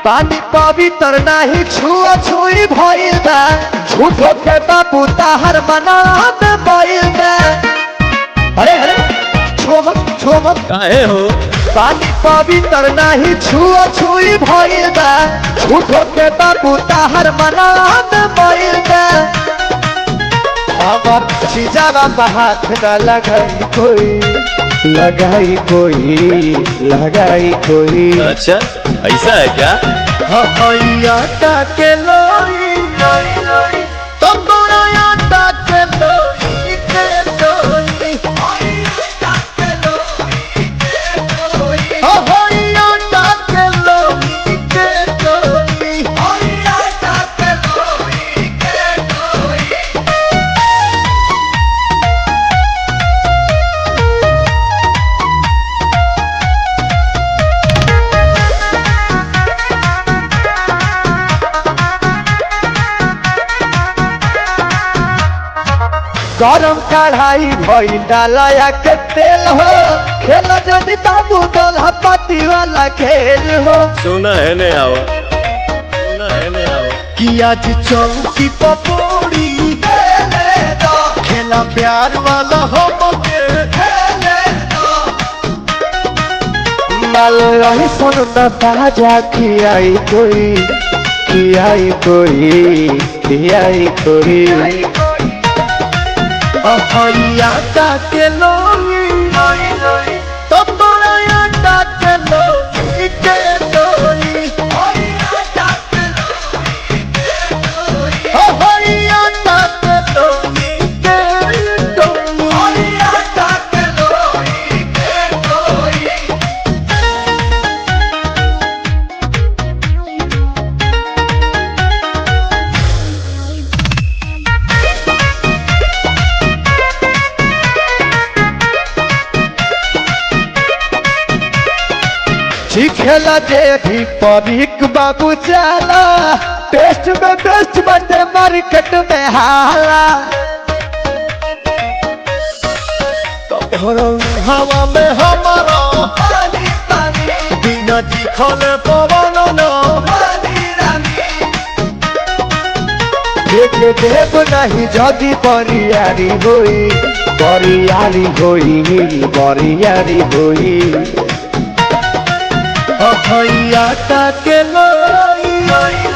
पानी पवित्र नहीं छुआ छुई भइल बा झूठो के बाबू ताहर मना में भइल बा। अरे अरे छोमक काहे हो पानी पवित्र नहीं छुआ छुई भइल बा झूठो के बाबू ताहर मना में भइल बा। हमर चीज़वा में हाथ न लगाई कोई। अच्छा ऐसा है क्या? आटा के लोई तुम दोनों आटा के लोई के लोई आटा के लोई के लोई। गरम कढ़ाई भइल डालया के तेल हो खेल जदि बाबू दोल्हा पाती वाला खेल हो। सुना है ने आवा सुना है ने आवा कि आज चौकी पपौड़ी खेला प्यार वाला हो माल रही सुन न ताजा खियाई कोई। आटा के लोई तुम बड़ा आटा के लोई के लोई आटा के लोई के लोई। खेला जे भी पब्लिक बाबू जाला टेस्ट में बेस्ट बटे मार्केट में हाला। हवा में हमारा बिना दिखले पवन देव नहीं जदि बरियारी होई। आटा के लोई